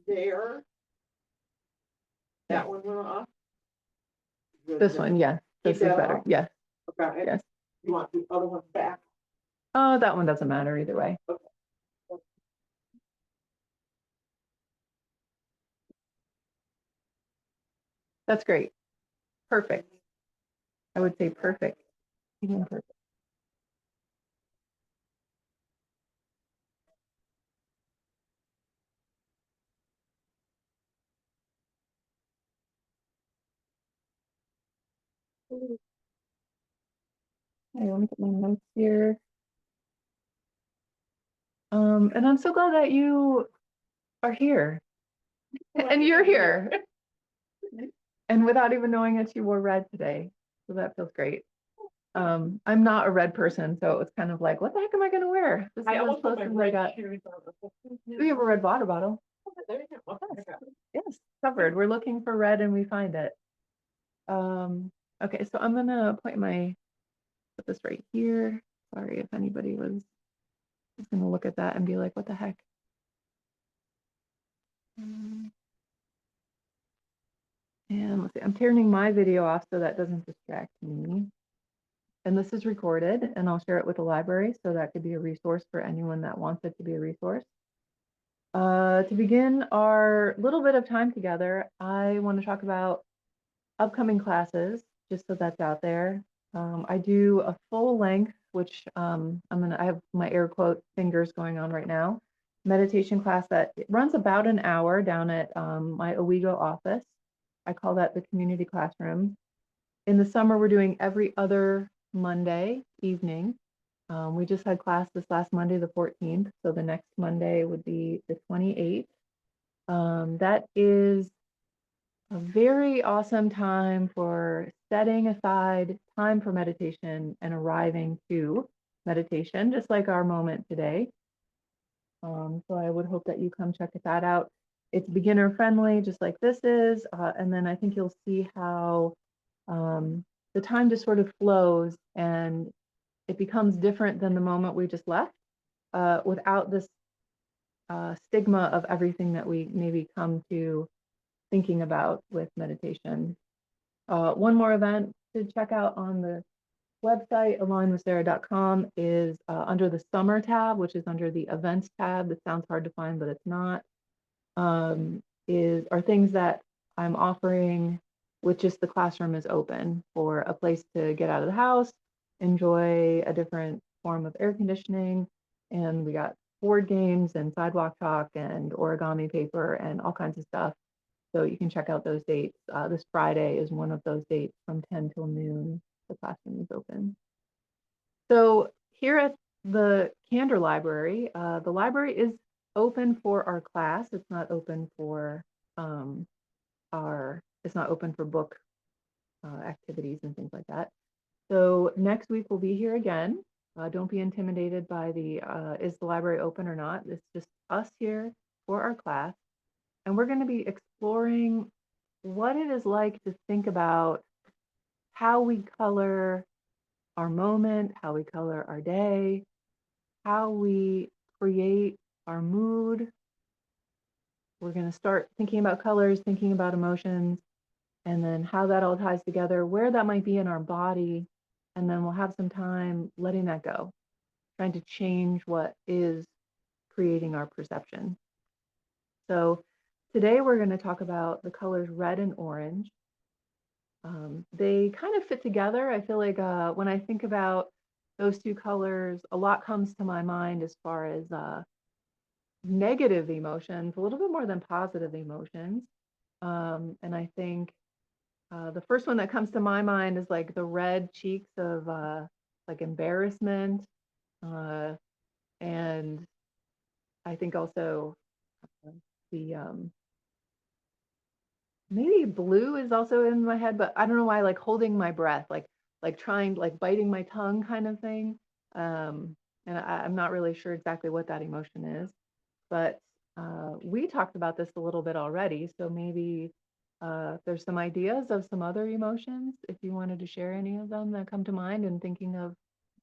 there. That one went off. This one, yeah, this is better. Yes. Okay. Yes. You want the other one back? Oh, that one doesn't matter either way. Okay. That's great. Perfect. I would say perfect. Even perfect. Okay, let me get my notes here. And I'm so glad that you are here and you're here. And without even knowing it, you wore red today. So that feels great. I'm not a red person, so it was kind of like, what the heck am I gonna wear? This is as close as I got. We have a red water bottle. Yes, covered. We're looking for red and we find it. Okay, so I'm gonna put this right here. Sorry if anybody was just gonna look at that and be like, what the heck? And let's see, I'm turning my video off so that doesn't distract me. And this is recorded and I'll share it with the library, so that could be a resource for anyone that wants it to be a resource. To begin our little bit of time together, I want to talk about upcoming classes, just so that's out there. I do a full length, which I have my air quote fingers going on right now, meditation class that it runs about an hour down at my Owego office. I call that the community classroom. In the summer, we're doing every other Monday evening. We just had class this last Monday, the 14th. So the next Monday would be the 28th. That is a very awesome time for setting aside time for meditation and arriving to meditation, just like our moment today. So I would hope that you come check that out. It's beginner friendly, just like this is. And then I think you'll see how the time just sort of flows and it becomes different than the moment we just left, without this stigma of everything that we maybe come to thinking about with meditation. One more event to check out on the website, alignwithsarah.com, is under the summer tab, which is under the events tab. That sounds hard to find, but it's not. Are things that I'm offering with just the classroom is open, for a place to get out of the house, enjoy a different form of air conditioning. And we got board games and sidewalk talk and origami paper and all kinds of stuff. So you can check out those dates. This Friday is one of those dates from 10 till noon. The classroom is open. So here at the Candor Library, the library is open for our class. It's not open for it's not open for book activities and things like that. So next week we'll be here again. Don't be intimidated by is the library open or not? It's just us here for our class. And we're going to be exploring what it is like to think about how we color our moment, how we color our day, how we create our mood. We're going to start thinking about colors, thinking about emotions, and then how that all ties together, where that might be in our body. And then we'll have some time letting that go, trying to change what is creating our perception. So today we're going to talk about the colors red and orange. They kind of fit together. I feel like when I think about those two colors, a lot comes to my mind as far as negative emotions, a little bit more than positive emotions. And I think the first one that comes to my mind is like the red cheeks of like embarrassment. And I think also the maybe blue is also in my head, but I don't know why, like holding my breath, like trying, like biting my tongue kind of thing. And I'm not really sure exactly what that emotion is, but we talked about this a little bit already. So maybe there's some ideas of some other emotions, if you wanted to share any of them that come to mind in thinking of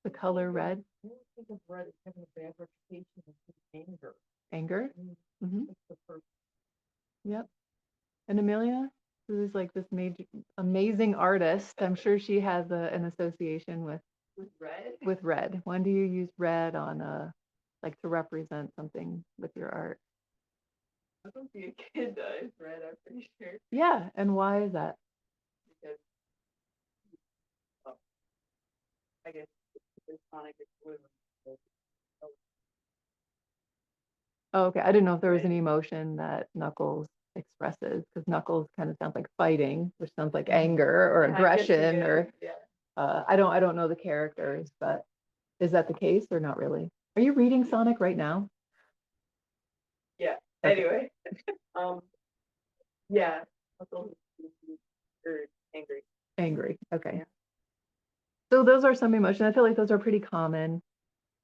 the color red. I think of red as having a bad reputation of anger. Anger? Mm-hmm. It's the first Yep. And Amelia, who's like this major, amazing artist, I'm sure she has an association With red? with red. When do you use red on like to represent something with your art? I don't think a kid does red, I'm pretty sure. Yeah, and why is that? Because, I guess, it's Sonic is blue. Oh, okay, I didn't know if there was an emotion that Knuckles expresses, because Knuckles kind of sounds like fighting, which sounds like anger or Yeah, I guess it aggression, or is, yeah. I don't know the characters, but is that the case or not really? Are you reading Sonic right now? Yeah, Okay. anyway, yeah. Or angry. Angry. Okay. Yeah. So those are some emotions. I feel like those are pretty common.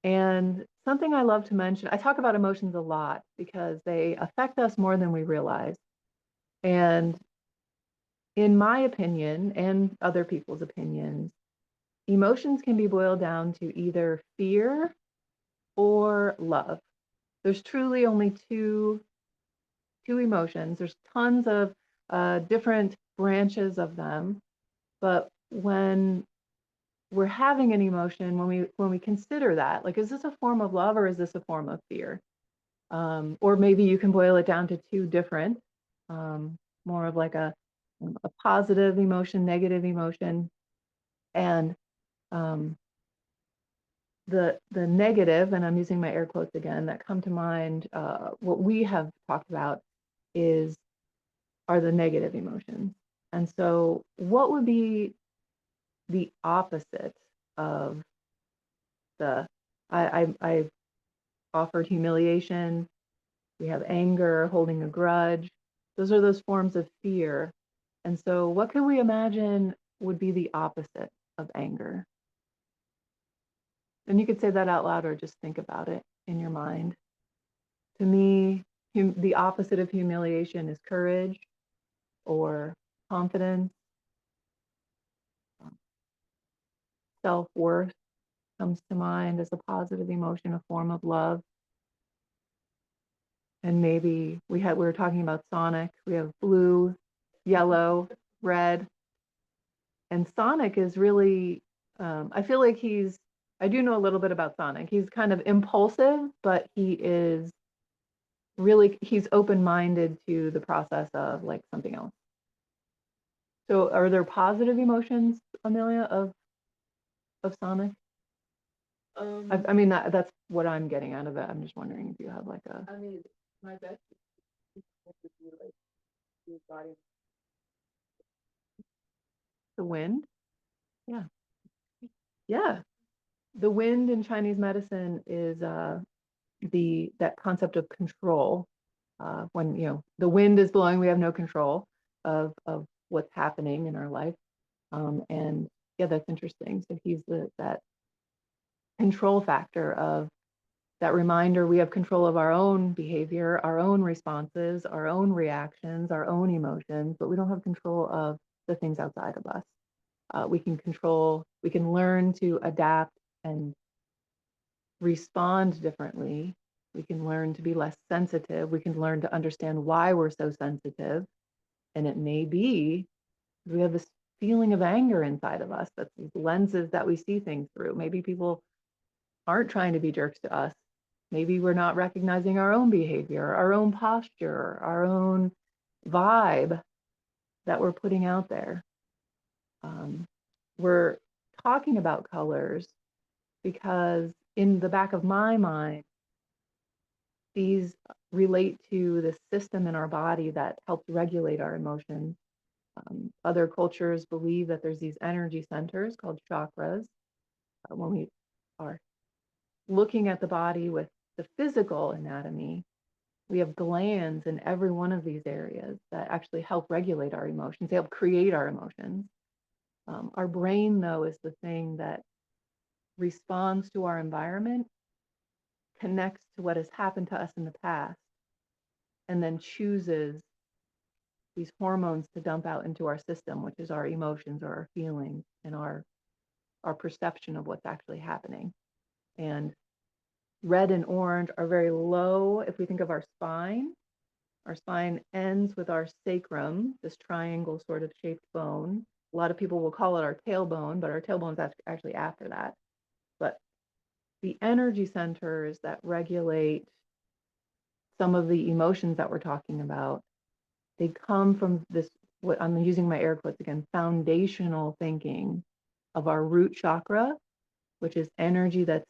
And something I love to mention, I talk about emotions a lot because they affect us more than we realize. And in my opinion, and other people's opinions, emotions can be boiled down to either fear or love. There's truly only two emotions. There's tons of different branches of them, but when we're having an emotion, when we consider that, like, is this a form of love or is this a form of fear? Or maybe you can boil it down to two different, more of like a positive emotion, negative emotion, and um, the negative, and I'm using my air quotes again, that come to mind. What we have talked about are the negative emotions. And so, what would be the opposite of the? I offered humiliation. We have anger, holding a grudge. Those are those forms of fear. And so, what can we imagine would be the opposite of anger? And you could say that out loud or just think about it in your mind. To me, the opposite of humiliation is courage or confidence. Self-worth comes to mind as a positive emotion, a form of love. And maybe we were talking about Sonic. We have blue, yellow, red. And Sonic is really, I feel like I do know a little bit about Sonic. He's kind of impulsive, but he's open-minded to the process of like something else. So are there positive emotions, Amelia, of Sonic? I mean, that's what I'm getting out of it. I'm just wondering if you have like I mean, my best would be like your body. the wind. Yeah. Yeah. The wind in Chinese medicine is that concept of control. When the wind is blowing, we have no control of what's happening in our life. And yeah, that's interesting. So he's that control factor of that reminder we have control of our own behavior, our own responses, our own reactions, our own emotions, but we don't have control of the things outside of us. We can learn to adapt and respond differently. We can learn to be less sensitive. We can learn to understand why we're so sensitive. And it may be we have this feeling of anger inside of us. That's these lenses that we see things through. Maybe people aren't trying to be jerks to us. Maybe we're not recognizing our own behavior, our own posture, our own vibe that we're putting out there. We're talking about colors because in the back of my mind, these relate to the system in our body that helps regulate our emotions. Other cultures believe that there's these energy centers called chakras. When we are looking at the body with the physical anatomy, we have glands in every one of these areas that actually help regulate our emotions. They help create our emotions. Our brain, though, is the thing that responds to our environment, connects to what has happened to us in the past, and then chooses these hormones to dump out into our system, which is our emotions or our feelings and our perception of what's actually happening. And red and orange are very low. If we think of our spine Our spine ends with our sacrum, this triangle sort of shaped bone. A lot of people will call it our tailbone, but our tailbone is actually after that. But the energy centers that regulate some of the emotions that we're talking about, they come from this, what I'm using my air quotes again, foundational thinking of our root chakra, which is energy that's,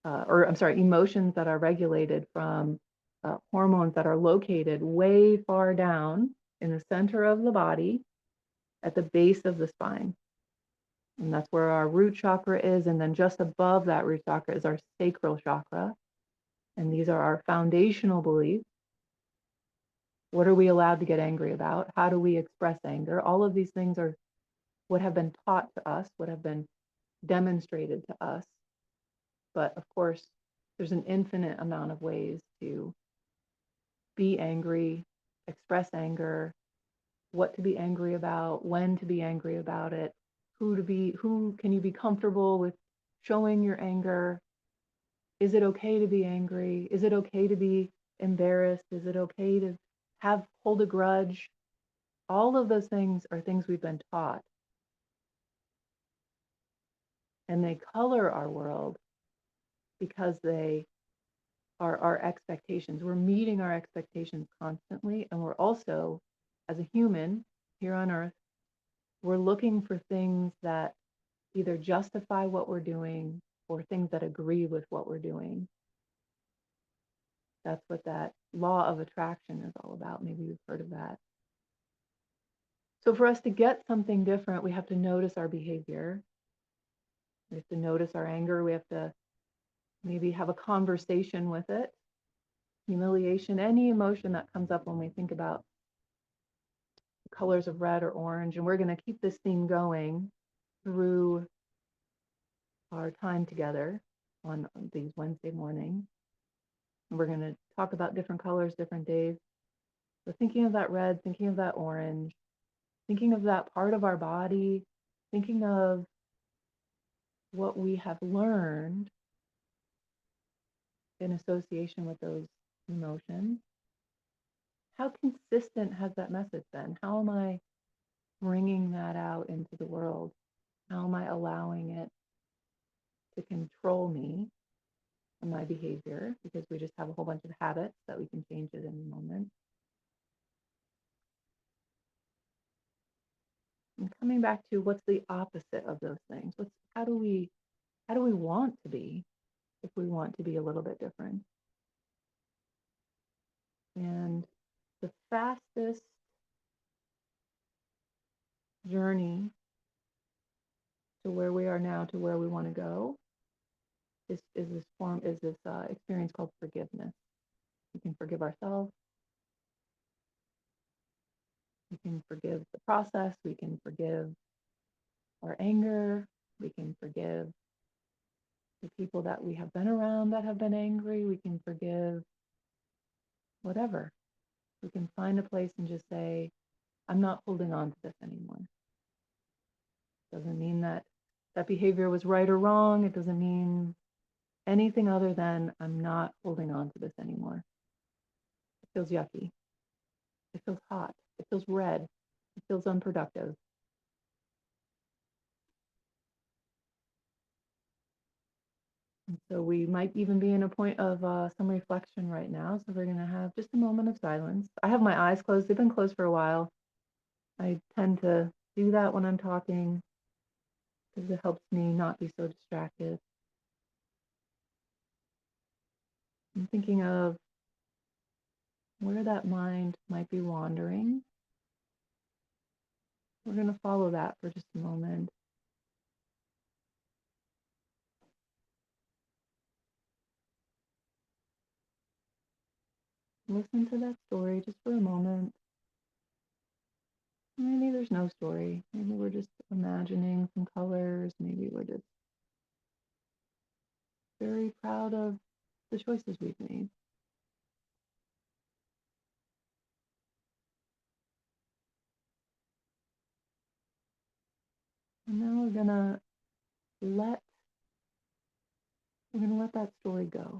or I'm sorry, emotions that are regulated from hormones that are located way far down in the center of the body at the base of the spine. And that's where our root chakra is. And then just above that root chakra is our sacral chakra. And these are our foundational beliefs. What are we allowed to get angry about? How do we express anger? All of these things are what have been taught to us, what have been demonstrated to us. But of course, there's an infinite amount of ways to be angry, express anger, what to be angry about, when to be angry about it, who can you be comfortable with showing your anger? Is it okay to be angry? Is it okay to be embarrassed? Is it okay to hold a grudge? All of those things are things we've been taught. And they color our world because they are our expectations. We're meeting our expectations constantly. And we're also, as a human here on earth, we're looking for things that either justify what we're doing or things that agree with what we're doing. That's what that law of attraction is all about. Maybe you've heard of that. So for us to get something different, we have to notice our behavior. We have to notice our anger. We have to maybe have a conversation with it. Humiliation, any emotion that comes up when we think about the colors of red or orange. And we're going to keep this theme going through our time together on these Wednesday mornings. And we're going to talk about different colors, different days. So thinking of that red, thinking of that orange, thinking of that part of our body, thinking of what we have learned in association with those emotions. How consistent has that message been? How am I bringing that out into the world? How am I allowing it to control me and my behavior? Because we just have a whole bunch of habits that we can change at any moment. And coming back to what's the opposite of those things? How do we want to be if we want to be a little bit different? And the fastest journey to where we are now to where we want to go is this experience called forgiveness. We can forgive ourselves. We can forgive the process. We can forgive our anger. We can forgive the people that we have been around that have been angry. We can forgive whatever. We can find a place and just say, I'm not holding on to this anymore. Doesn't mean that that behavior was right or wrong. It doesn't mean anything other than I'm not holding on to this anymore. It feels yucky. It feels hot. It feels red. It feels unproductive. And so we might even be in a point of some reflection right now. So we're going to have just a moment of silence. I have my eyes closed. They've been closed for a while. I tend to do that when I'm talking because it helps me not be so distracted. I'm thinking of where that mind might be wandering. We're going to follow that for just a moment. Listen to that story just for a moment. Maybe there's no story. Maybe we're just imagining some colors. Maybe we're just very proud of the choices we've made. And now we're gonna let that story go.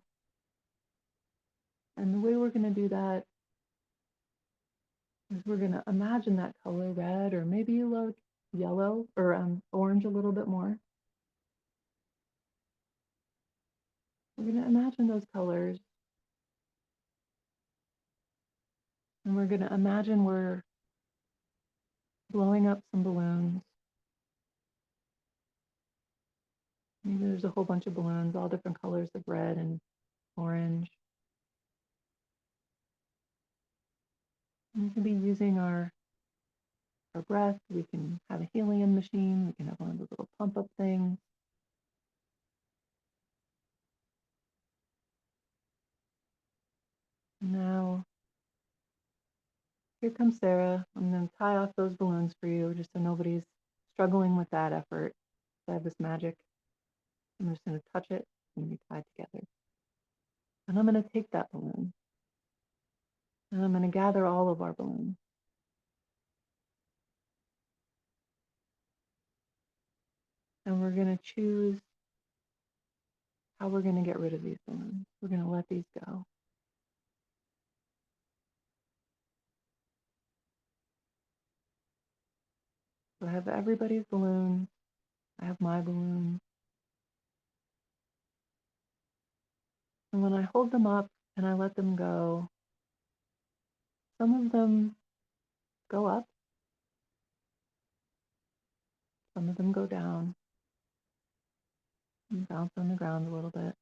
And the way we're gonna do that is we're going to imagine that color red, or maybe you like yellow or orange a little bit more. We're going to imagine those colors, and we're going to imagine we're blowing up some balloons. Maybe there's a whole bunch of balloons, all different colors of red and orange. And we can be using our breath. We can have a helium machine. We can have one of those little pump up things. Now, here comes Sarah. I'm going to tie off those balloons for you just so nobody's struggling with that effort. I have this magic. I'm just going to touch it and be tied together. And I'm going to take that balloon and I'm going to gather all of our balloons. And we're going to choose how we're going to get rid of these balloons. We're going to let these go. So I have everybody's balloons. I have my balloon. And when I hold them up and I let them go, some of them go up, some of them go down and bounce on the ground a little bit.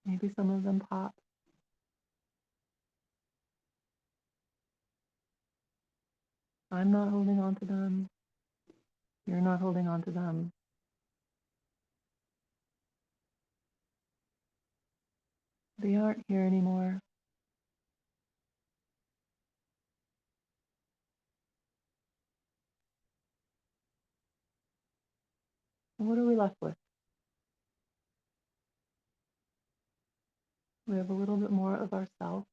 Maybe some of them pop. I'm not holding on to them. You're not holding on to them. They aren't here anymore. And what are we left with? We have a little bit more of ourself.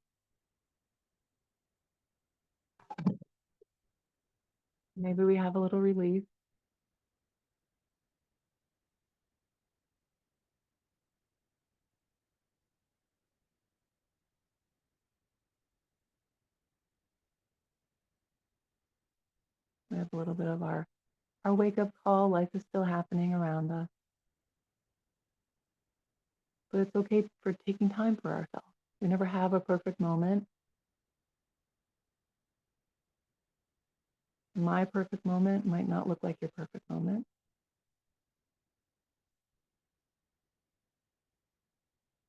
Maybe we have a little relief. We have a little bit of our wake-up call. Life is still happening around us. But it's okay for taking time for ourselves. We never have a perfect moment. My perfect moment might not look like your perfect moment.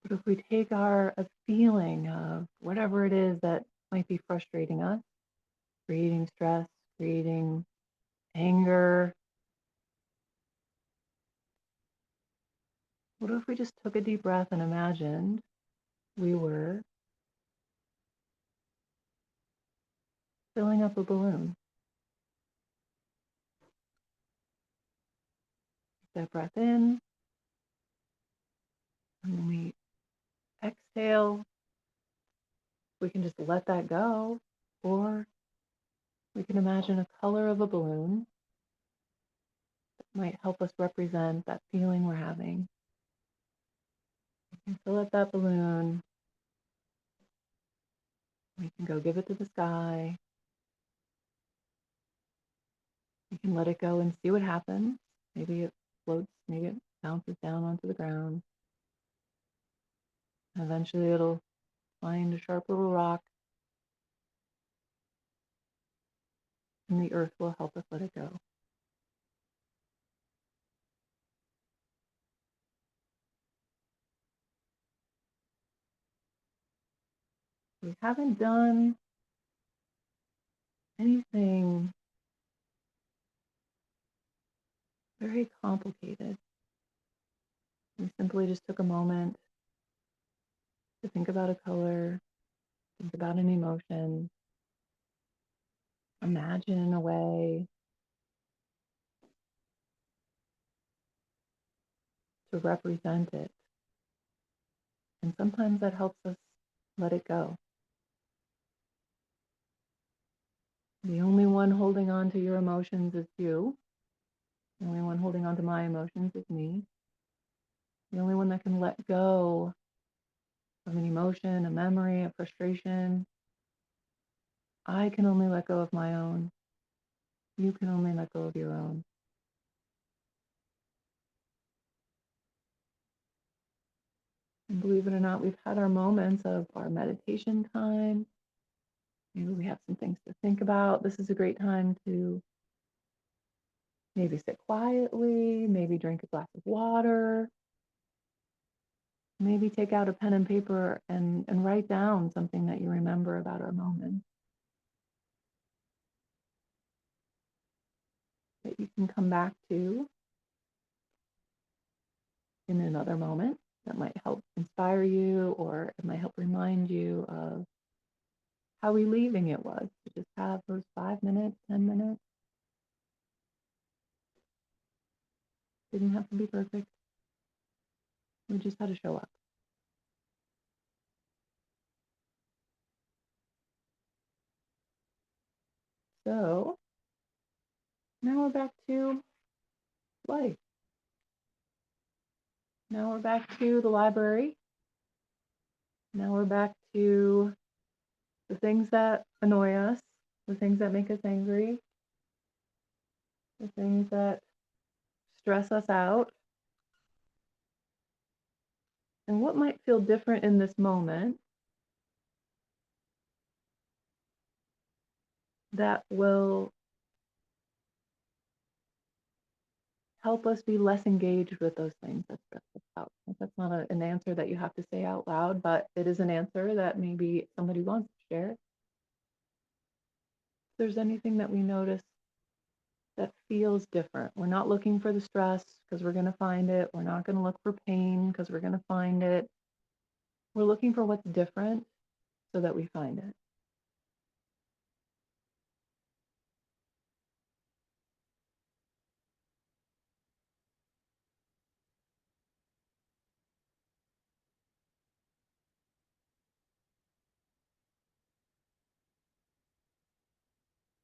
But if we take a feeling of whatever it is that might be frustrating us, creating stress, creating anger, what if we just took a deep breath and imagined we were filling up a balloon? Take that breath in, and when we exhale, we can just let that go, or we can imagine a color of a balloon that might help us represent that feeling we're having. And fill up that balloon. We can go give it to the sky. We can let it go and see what happens. Maybe it floats, maybe it bounces down onto the ground. And eventually it'll find a sharp little rock, and the earth will help us let it go. We haven't done anything very complicated. We simply just took a moment to think about a color, think about an emotion, imagine a way to represent it. And sometimes that helps us let it go. The only one holding on to your emotions is you. The only one holding on to my emotions is me. The only one that can let go of an emotion, a memory, a frustration I can only let go of my own. You can only let go of your own. And believe it or not, we've had our moments of our meditation time. Maybe we have some things to think about. This is a great time to maybe sit quietly, maybe drink a glass of water, maybe take out a pen and paper and write down something that you remember about our moment that you can come back to in another moment that might help inspire you, or it might help remind you of how relieving it was to just have those 5 minutes, 10 minutes. Didn't have to be perfect. We just had to show up. So now we're back to life. Now we're back to the library. Now we're back to the things that annoy us, the things that make us angry, the things that stress us out. And what might feel different in this moment that will help us be less engaged with those things that stress us out. That's not an answer that you have to say out loud, but it is an answer that maybe somebody wants to share. If there's anything that we notice that feels different, we're not looking for the stress because we're going to find it. We're not going to look for pain because we're going to find it. We're looking for what's different so that we find it.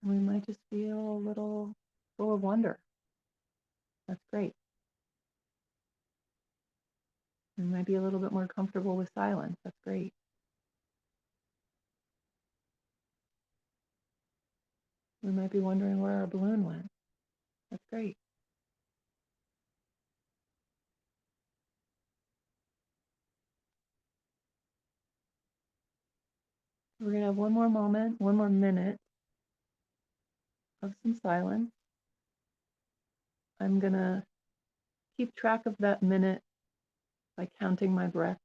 And we might just feel a little full of wonder. That's great. We might be a little bit more comfortable with silence. That's great. We might be wondering where our balloon went. That's great. We're going to have one more moment, one more minute of some silence. I'm going to keep track of that minute by counting my breath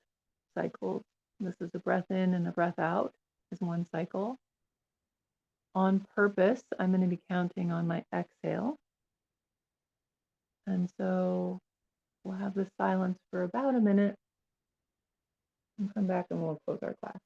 cycles. This is a breath in and a breath out is one cycle. On purpose, I'm going to be counting on my exhale. And so we'll have this silence for about a minute and come back and we'll close our class.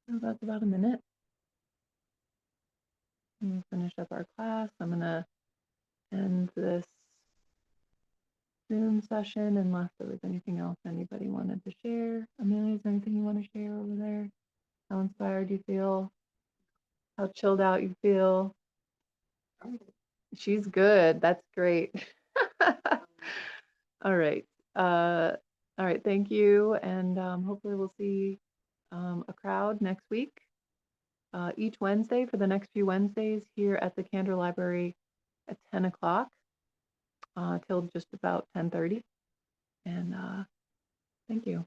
So that's about a minute. And we'll finish up our class. I'm going to end this Zoom session unless there was anything else anybody wanted to share. Amelia, is there anything you want to share over there? How inspired you feel? How chilled out you feel? She's good. That's great. All right. All right. Thank you. And hopefully we'll see a crowd next week. Each Wednesday for the next few Wednesdays here at the Candor Library at 10 o'clock till just about 10:30. And thank you.